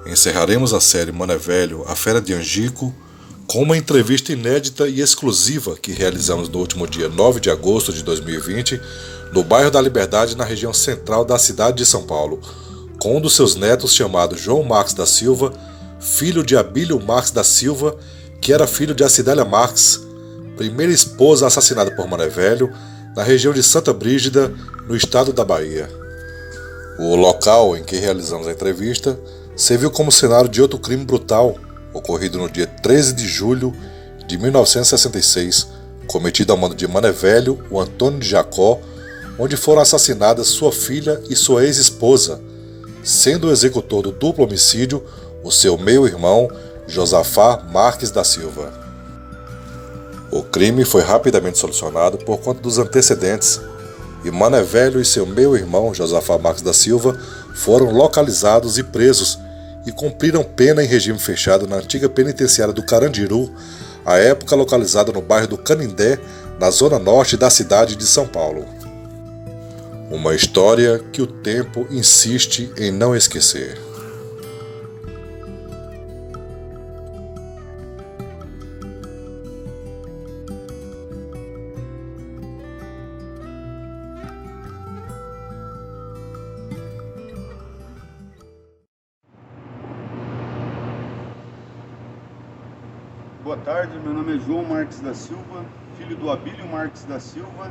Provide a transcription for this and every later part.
Encerraremos a série Mano é Velho, a Fera de Angico, com uma entrevista inédita e exclusiva que realizamos no último dia 9 de agosto de 2020, no bairro da Liberdade, na região central da cidade de São Paulo, com um dos seus netos chamado João Marques da Silva, filho de Abílio Marques da Silva, que era filho de Acidália Marques, primeira esposa assassinada por Mano é Velho, na região de Santa Brígida, no estado da Bahia. O local em que realizamos a entrevista serviu como cenário de outro crime brutal, ocorrido no dia 13 de julho de 1966, cometido ao mando de Mano é Velho, o Antônio de Jacó, onde foram assassinadas sua filha e sua ex-esposa, sendo o executor do duplo homicídio o seu meio-irmão, Josafá Marques da Silva. O crime foi rapidamente solucionado por conta dos antecedentes, e Mano é Velho e seu meio-irmão, Josafá Marques da Silva, foram localizados e presos e cumpriram pena em regime fechado na antiga penitenciária do Carandiru, à época localizada no bairro do Canindé, na zona norte da cidade de São Paulo. Uma história que o tempo insiste em não esquecer. Boa tarde, meu nome é João Marques da Silva, filho do Abílio Marques da Silva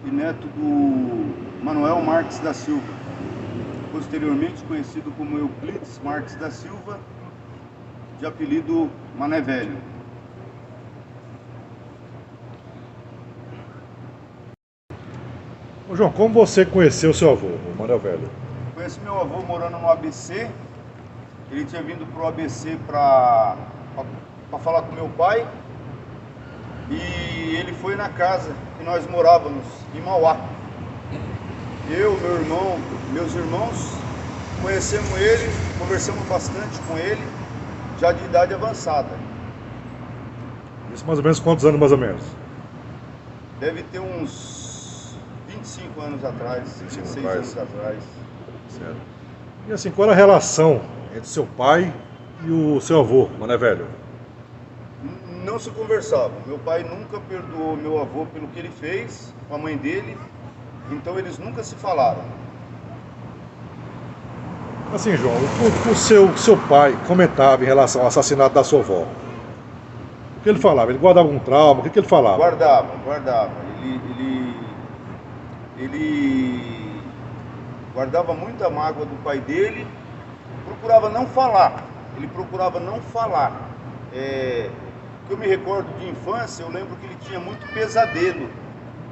e neto do Manuel Marques da Silva, posteriormente conhecido como Euclides Marques da Silva, de apelido Mano é Velho. Ô João, como você conheceu seu avô, o Mano é Velho? Conheci meu avô morando no ABC. Ele tinha vindo para o ABC para falar com meu pai, e ele foi na casa que nós morávamos, em Mauá. Eu, meu irmão, meus irmãos, conhecemos ele, conversamos bastante com ele, já de idade avançada. Isso mais ou menos quantos anos, mais ou menos? Deve ter uns 25 anos atrás, 26 anos atrás. Certo. E assim, qual era a relação entre seu pai e o seu avô, Mano é Velho? Não se conversavam. Meu pai nunca perdoou meu avô pelo que ele fez com a mãe dele, então eles nunca se falaram. Assim, João, o seu pai comentava em relação ao assassinato da sua avó. O que ele falava? Ele guardava algum trauma? O que ele falava? Guardava. Ele guardava muita mágoa do pai dele, procurava não falar. Que eu me recordo de infância, eu lembro que ele tinha muito pesadelo.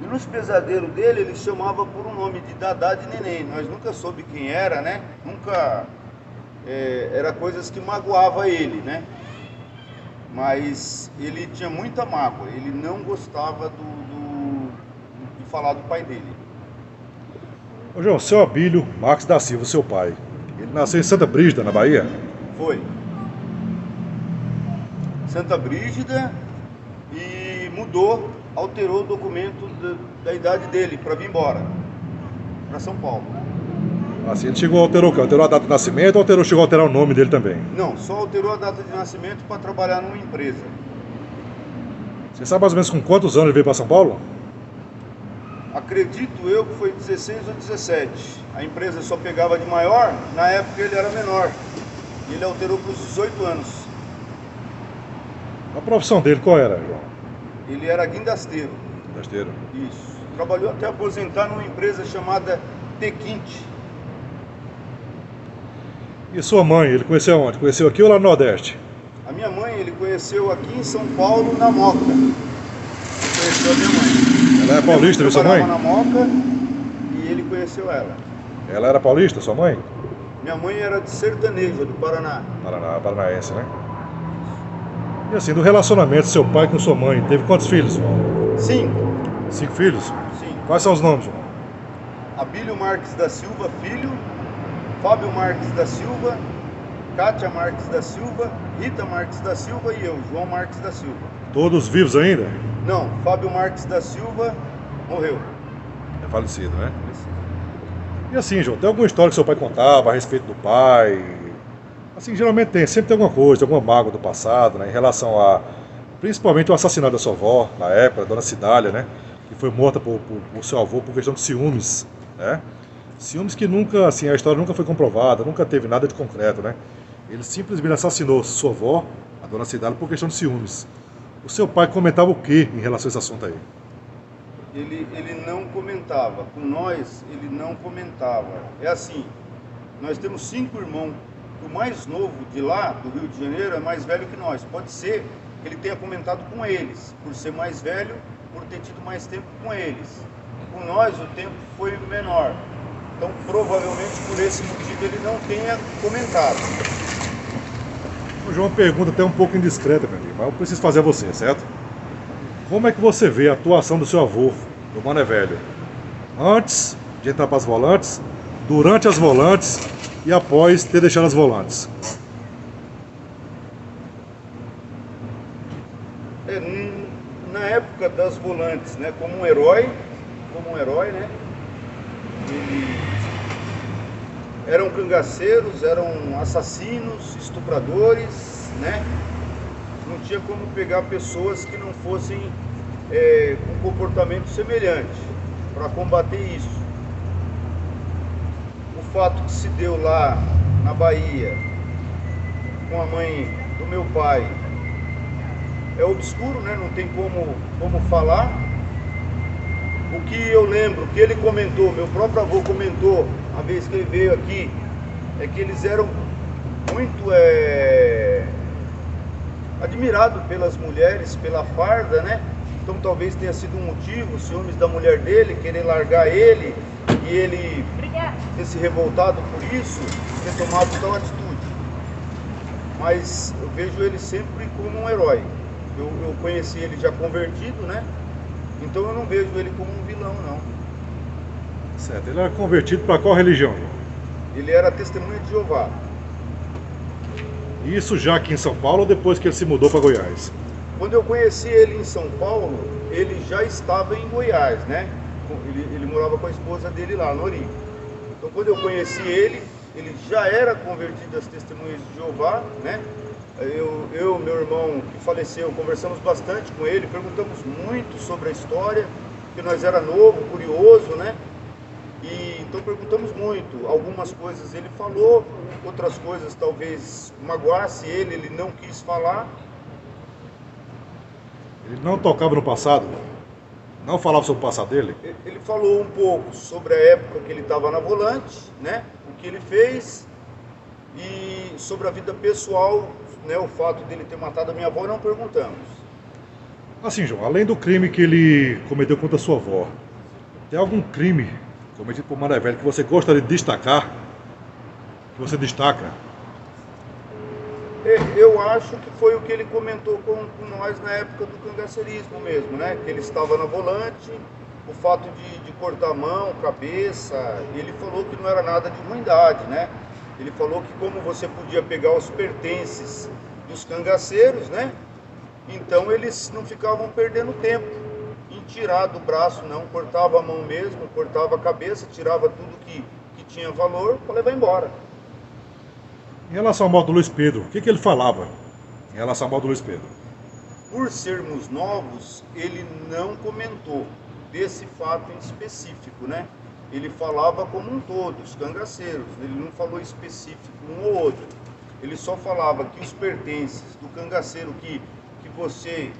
E nos pesadelos dele, ele chamava por um nome de Dadá de Neném. Nós nunca soube quem era, né? Nunca... era coisas que magoava ele, né? Mas ele tinha muita mágoa. Ele não gostava de falar do pai dele. Ô João, seu Abílio Marques da Silva, seu pai, ele nasceu em Santa Brígida, na Bahia? Foi. Santa Brígida, e alterou o documento da idade dele para vir embora para São Paulo. Assim, ele chegou a alterar o quê? Alterou a data de nascimento ou chegou a alterar o nome dele também? Não, só alterou a data de nascimento para trabalhar numa empresa. Você sabe mais ou menos com quantos anos ele veio para São Paulo? Acredito eu que foi 16 ou 17. A empresa só pegava de maior, na época ele era menor. E ele alterou para os 18 anos. A profissão dele qual era, João? Ele era guindasteiro. Guindasteiro? Isso. Trabalhou até aposentar numa empresa chamada Tequinte. E sua mãe, ele conheceu onde? Conheceu aqui ou lá no Nordeste? A minha mãe, ele conheceu aqui em São Paulo, na Moca. Ele conheceu a minha mãe. Ela é paulista, viu, sua mãe? Ela trabalhava na Moca e ele conheceu ela. Ela era paulista, sua mãe? Minha mãe era de Sertaneja, do Paraná. Paranaense, né? E assim, do relacionamento do seu pai com sua mãe, teve quantos filhos, João? 5. 5 filhos? Sim. Quais são os nomes, João? Abílio Marques da Silva, filho. Fábio Marques da Silva. Kátia Marques da Silva. Rita Marques da Silva e eu, João Marques da Silva. Todos vivos ainda? Não, Fábio Marques da Silva morreu. É falecido, né? E assim, João, tem alguma história que seu pai contava a respeito do pai? Assim, geralmente tem, sempre tem alguma coisa, alguma mágoa do passado, né, em relação a, principalmente o assassinato da sua avó, na época, a dona Cidália, né, que foi morta por seu avô por questão de ciúmes, né, ciúmes que nunca, assim, a história nunca foi comprovada, nunca teve nada de concreto, né, ele simplesmente assassinou sua avó, a dona Cidália, por questão de ciúmes. O seu pai comentava o que em relação a esse assunto aí? Ele não comentava, com nós ele não comentava. É assim, nós temos 5 irmãos. O mais novo de lá, do Rio de Janeiro, é mais velho que nós. Pode ser que ele tenha comentado com eles, por ser mais velho, por ter tido mais tempo com eles. Com nós, o tempo foi menor. Então, provavelmente, por esse motivo, ele não tenha comentado. O João pergunta até um pouco indiscreta, meu amigo, mas eu preciso fazer a você, certo? Como é que você vê a atuação do seu avô, do Mané Velho, antes de entrar para as volantes, durante as volantes e após ter deixado as volantes? Na época das volantes, né, como um herói, né, eram cangaceiros, eram assassinos, estupradores, né, não tinha como pegar pessoas que não fossem com comportamento semelhante para combater isso. O fato que se deu lá na Bahia com a mãe do meu pai é obscuro, né? Não tem como falar. O que eu lembro, que ele comentou, meu próprio avô comentou, a vez que ele veio aqui, é que eles eram muito admirados pelas mulheres, pela farda, né? Então talvez tenha sido um motivo, os ciúmes da mulher dele, querer largar ele, e ele ter se revoltado por isso, ter tomado tal atitude. Mas eu vejo ele sempre como um herói. Eu conheci ele já convertido, né? Então eu não vejo ele como um vilão, não. Certo, ele era convertido para qual religião, João? Ele era testemunha de Jeová. Isso já aqui em São Paulo ou depois que ele se mudou para Goiás? Quando eu conheci ele em São Paulo, ele já estava em Goiás, né? Ele morava com a esposa dele lá, Nori. Então quando eu conheci ele já era convertido às testemunhas de Jeová, né? Eu, meu irmão que faleceu, conversamos bastante com ele, perguntamos muito sobre a história, porque nós era novo, curioso, né? E então perguntamos muito, algumas coisas ele falou, outras coisas talvez magoasse ele não quis falar. Ele não tocava no passado? Não falava sobre o passado dele? Ele falou um pouco sobre a época que ele estava na volante, né? O que ele fez e sobre a vida pessoal, né? O fato dele ter matado a minha avó, não perguntamos. Assim, João, além do crime que ele cometeu contra a sua avó, tem algum crime cometido por Mané Velho que você gostaria de destacar? Que você destaca? Eu acho que foi o que ele comentou com nós na época do cangaceirismo mesmo, né? Que ele estava na volante, o fato de cortar a mão, cabeça, ele falou que não era nada de ruindade, né? Ele falou que como você podia pegar os pertences dos cangaceiros, né? Então eles não ficavam perdendo tempo em tirar do braço, não, cortava a mão mesmo, cortava a cabeça, tirava tudo que tinha valor para levar embora. Em relação ao modo do Luiz Pedro, o que ele falava em relação ao modo do Luiz Pedro? Por sermos novos, ele não comentou desse fato em específico, né? Ele falava como um todo, os cangaceiros, ele não falou específico um ou outro. Ele só falava que os pertences do cangaceiro que você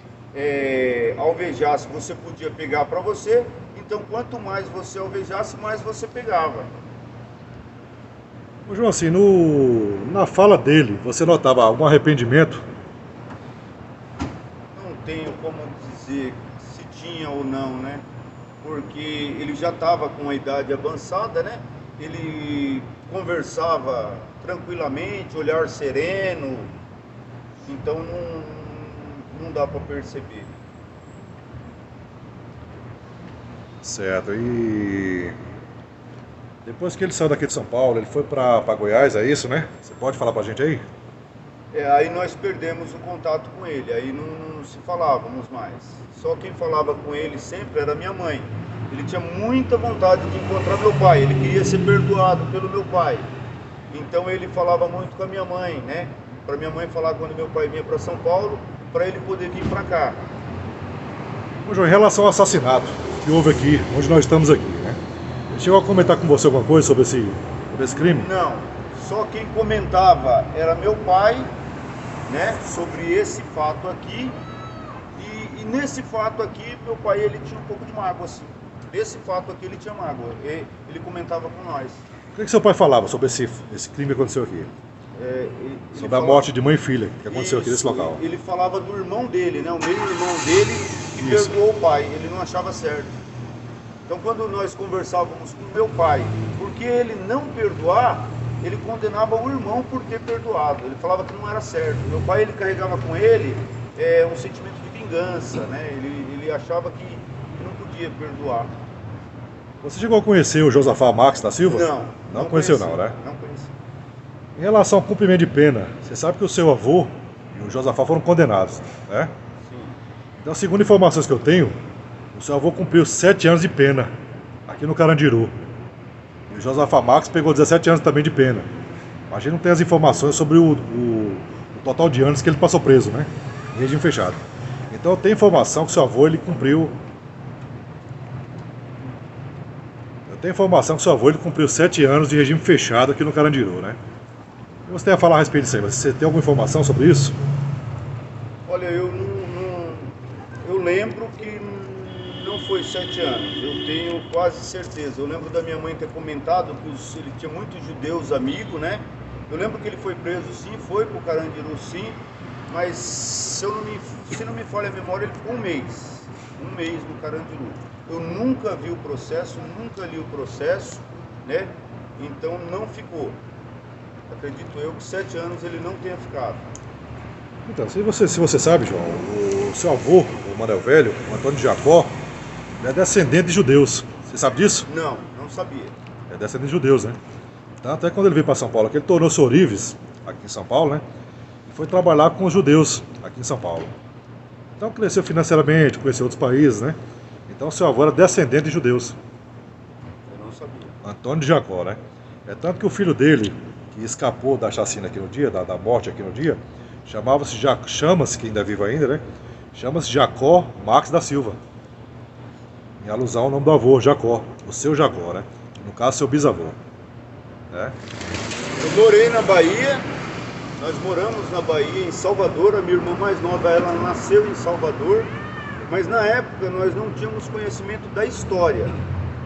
alvejasse, você podia pegar para você, então quanto mais você alvejasse, mais você pegava. Ô João, assim, na fala dele, você notava algum arrependimento? Não tenho como dizer se tinha ou não, né? Porque ele já estava com a idade avançada, né? Ele conversava tranquilamente, olhar sereno, então não dá para perceber. Certo, e depois que ele saiu daqui de São Paulo, ele foi para Goiás, é isso, né? Você pode falar pra gente aí? Aí nós perdemos o contato com ele, aí não se falávamos mais. Só quem falava com ele sempre era minha mãe. Ele tinha muita vontade de encontrar meu pai, ele queria ser perdoado pelo meu pai. Então ele falava muito com a minha mãe, né? Para minha mãe falar quando meu pai vinha para São Paulo, para ele poder vir para cá. Ô, João, em relação ao assassinato que houve aqui, onde nós estamos aqui, né? Ele chegou a comentar com você alguma coisa sobre esse crime? Não, só quem comentava era meu pai, né? Sobre esse fato aqui. E nesse fato aqui, meu pai ele tinha um pouco de mágoa, assim. Nesse fato aqui ele tinha mágoa. Ele comentava com nós. O que seu pai falava sobre esse crime que aconteceu aqui? Sobre a morte de mãe e filha que aconteceu aqui nesse local. Ele falava do irmão dele, né? O meio-irmão dele que perdoou o pai. Ele não achava certo. Então quando nós conversávamos com meu pai, porque ele não perdoar, ele condenava o irmão por ter perdoado. Ele falava que não era certo. Meu pai ele carregava com ele um sentimento de vingança, né? Ele achava que não podia perdoar. Você chegou a conhecer o Josafá Marques da Silva? Não conheceu conheci, não, né? Não conheci. Em relação ao cumprimento de pena, você sabe que o seu avô e o Josafá foram condenados, né? Sim. Então, segundo informações que eu tenho, o seu avô cumpriu 7 anos de pena aqui no Carandiru. E o Josafá Marques pegou 17 anos também de pena. Mas a gente não tem as informações sobre o total de anos que ele passou preso, né? Em regime fechado. Então eu tenho informação que o seu avô ele cumpriu. Eu tenho informação que o seu avô ele cumpriu 7 anos de regime fechado aqui no Carandiru, né? O que você tem a falar a respeito disso aí? Você tem alguma informação sobre isso? Olha, eu lembro que não foi 7 anos, eu tenho quase certeza. Eu lembro da minha mãe ter comentado que ele tinha muitos judeus amigos, né? Eu lembro que ele foi preso sim, foi pro Carandiru sim, mas se não me falha a memória, ele ficou um mês no Carandiru. Eu nunca vi o processo, nunca li o processo, né? Então não ficou. Acredito eu que 7 anos ele não tenha ficado. Então, se você sabe, João, o seu avô, o Manuel Velho, o Antônio de Jacó, é descendente de judeus. Você sabe disso? Não sabia. É descendente de judeus, né? Tanto é que quando ele veio para São Paulo, que ele tornou-se ourives aqui em São Paulo, né? E foi trabalhar com os judeus aqui em São Paulo. Então cresceu financeiramente, conheceu outros países, né? Então seu avô era descendente de judeus. Eu não sabia. Antônio de Jacó, né? É tanto que o filho dele, que escapou da chacina aqui no dia, da morte aqui no dia, chama-se, que ainda é vivo ainda, né? Chama-se Jacó Marques da Silva. Em alusão ao nome do avô, Jacó, o seu Jacó, né? No caso, seu bisavô. Né? Eu morei na Bahia, nós moramos na Bahia, em Salvador. A minha irmã mais nova, ela nasceu em Salvador, mas na época nós não tínhamos conhecimento da história,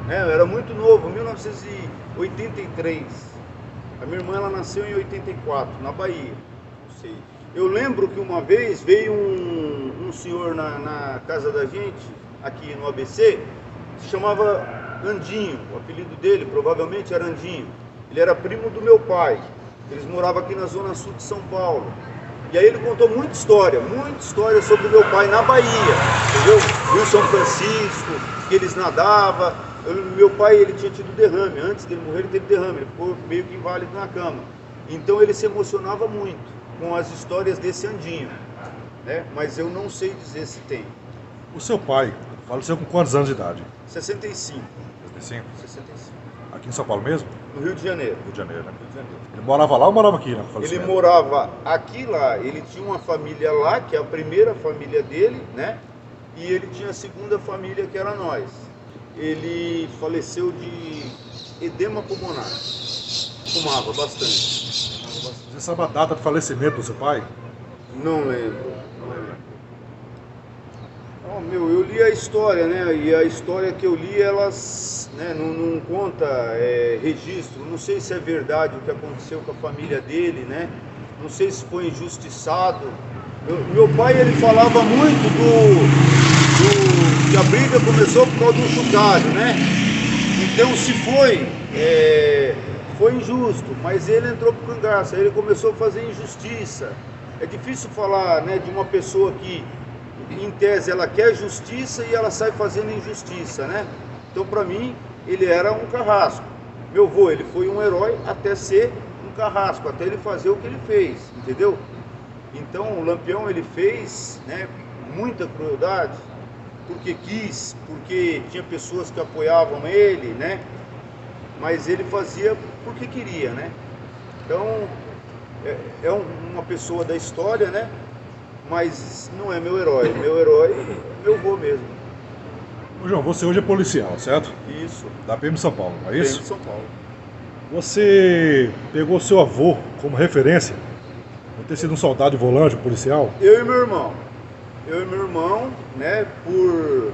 né? Eu era muito novo, 1983. A minha irmã ela nasceu em 84, na Bahia. Não sei. Eu lembro que uma vez veio um senhor na casa da gente, aqui no ABC, se chamava Andinho. O apelido dele provavelmente era Andinho. Ele era primo do meu pai. Eles moravam aqui na zona sul de São Paulo. E aí ele contou muita história sobre o meu pai na Bahia, entendeu? Rio São Francisco, que eles nadavam. Meu pai ele tinha tido derrame, antes dele morrer ele teve derrame, ele ficou meio que inválido na cama. Então ele se emocionava muito com as histórias desse Andinho, né? Mas eu não sei dizer se tem. O seu pai faleceu com quantos anos de idade? 65. 65? 65. Aqui em São Paulo mesmo? No Rio de Janeiro. Rio de Janeiro, né? Rio de Janeiro. Ele morava lá ou morava aqui, né? Ele morava aqui lá, ele tinha uma família lá, que é a primeira família dele, né? E ele tinha a segunda família, que era nós. Ele faleceu de edema pulmonar. Fumava bastante. Você sabe a data de falecimento do seu pai? Não lembro. Oh, eu li a história, né? E a história que eu li, elas, né, não conta registro. Não sei se é verdade o que aconteceu com a família dele, né? Não sei se foi injustiçado. Meu pai, ele falava muito que a briga começou por causa do chocalho, né? Então, se foi injusto, mas ele entrou pro cangaço, aí ele começou a fazer injustiça. É difícil falar, né, de uma pessoa que, em tese, ela quer justiça e ela sai fazendo injustiça, né? Então, para mim, ele era um carrasco. Meu avô, ele foi um herói até ser um carrasco, até ele fazer o que ele fez, entendeu? Então, o Lampião, ele fez, né, muita crueldade, porque quis, porque tinha pessoas que apoiavam ele, né? Mas ele fazia porque queria, né? Então, uma pessoa da história, né? Mas não é meu herói. Meu herói é meu avô mesmo. Ô João, você hoje é policial, certo? Isso. Da PM de São Paulo, não é isso? PM de São Paulo. Você pegou seu avô como referência por ter sido um soldado de volante, um policial? Eu e meu irmão. Né, por...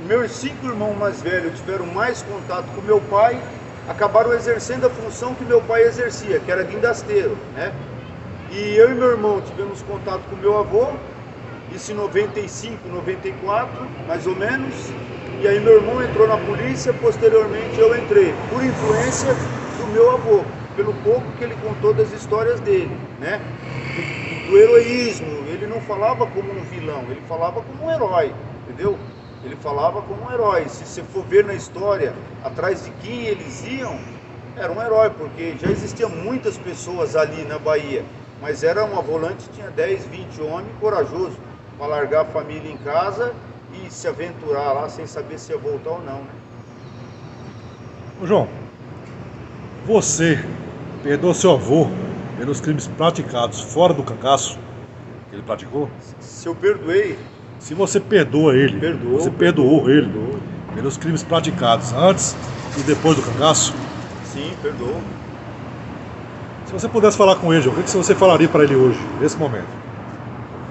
Meus 5 irmãos mais velhos tiveram mais contato com meu pai, acabaram exercendo a função que meu pai exercia, que era guindasteiro, né? E eu e meu irmão tivemos contato com meu avô, isso em 95, 94, mais ou menos. E aí meu irmão entrou na polícia, posteriormente eu entrei, por influência do meu avô, pelo pouco que ele contou das histórias dele, né? Do heroísmo. Ele não falava como um vilão, ele falava como um herói, entendeu? Ele falava como um herói. Se você for ver na história, atrás de quem eles iam, era um herói, porque já existiam muitas pessoas ali na Bahia, mas era uma volante, tinha 10, 20 homens corajosos para largar a família em casa e se aventurar lá sem saber se ia voltar ou não, né? Ô João, você perdoou seu avô pelos crimes praticados fora do cangaço que ele praticou? Se eu perdoei, Se você perdoa ele, você perdoou ele pelos crimes praticados antes e depois do cangaço? sim, perdoou. Se você pudesse falar com ele, João, o que você falaria para ele hoje, nesse momento?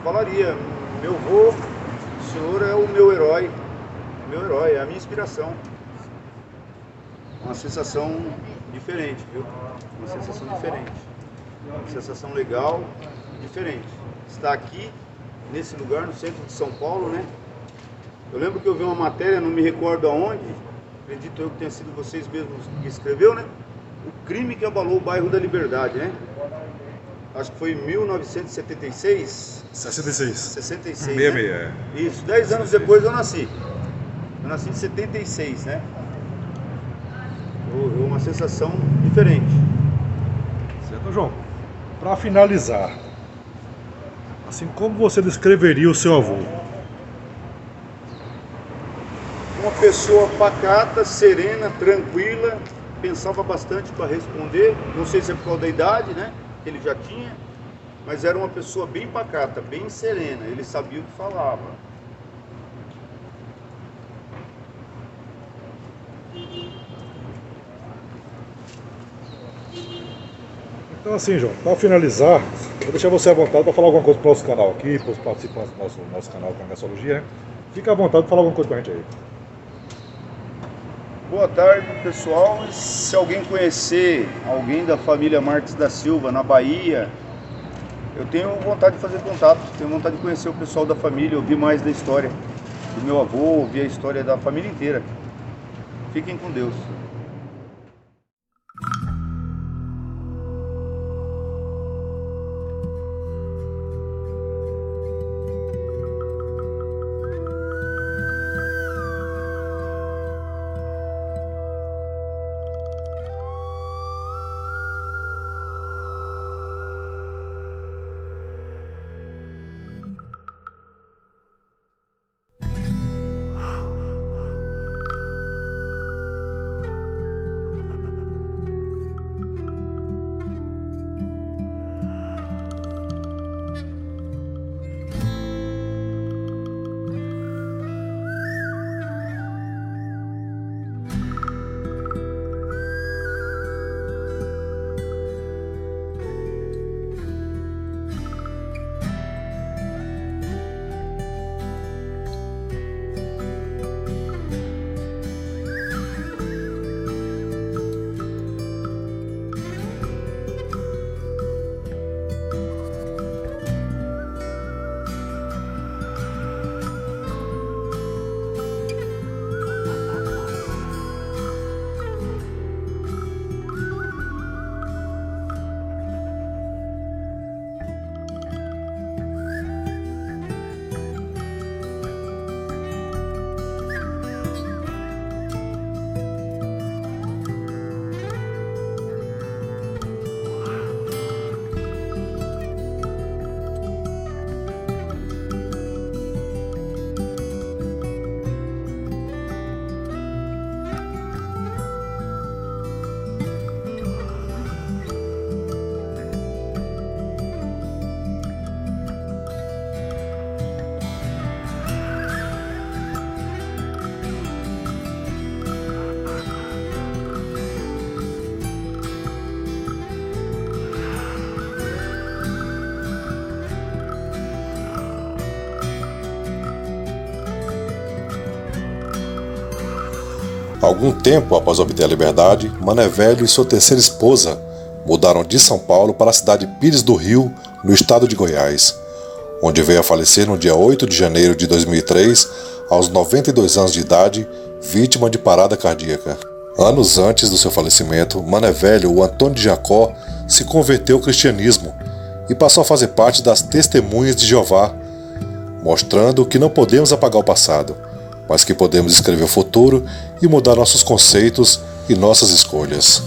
Falaria, meu avô, o senhor é o meu herói, é a minha inspiração. Uma sensação diferente, viu? Uma sensação diferente. Uma sensação legal e diferente. Estar aqui, nesse lugar, no centro de São Paulo, né? Eu lembro que eu vi uma matéria, não me recordo aonde, acredito eu que tenha sido vocês mesmos que escreveu, né? O crime que abalou o bairro da Liberdade, né? Acho que foi em 1976. 66. 66, Meia, né? meia. Isso, 10 anos depois eu nasci. Eu nasci em 76, né? Uma sensação diferente. Certo, João? Para finalizar, assim, como você descreveria o seu avô? Uma pessoa pacata, serena, tranquila, pensava bastante para responder, não sei se é por causa da idade, né, que ele já tinha, mas era uma pessoa bem pacata, bem serena, ele sabia o que falava. Então assim, João, para finalizar, eu vou deixar você à vontade para falar alguma coisa para o nosso canal aqui, para os participantes do nosso canal Cangaçologia, né? Fica à vontade para falar alguma coisa para a gente aí. Boa tarde, pessoal. Se alguém conhecer alguém da família Marques da Silva na Bahia, eu tenho vontade de fazer contato, tenho vontade de conhecer o pessoal da família, ouvir mais da história do meu avô, ouvir a história da família inteira. Fiquem com Deus. Algum tempo após obter a liberdade, Mané Velho e sua terceira esposa mudaram de São Paulo para a cidade de Pires do Rio, no estado de Goiás, onde veio a falecer no dia 8 de janeiro de 2003, aos 92 anos de idade, vítima de parada cardíaca. Anos antes do seu falecimento, Mané Velho, o Antônio de Jacó, se converteu ao cristianismo e passou a fazer parte das Testemunhas de Jeová, mostrando que não podemos apagar o passado, mas que podemos escrever o futuro e mudar nossos conceitos e nossas escolhas.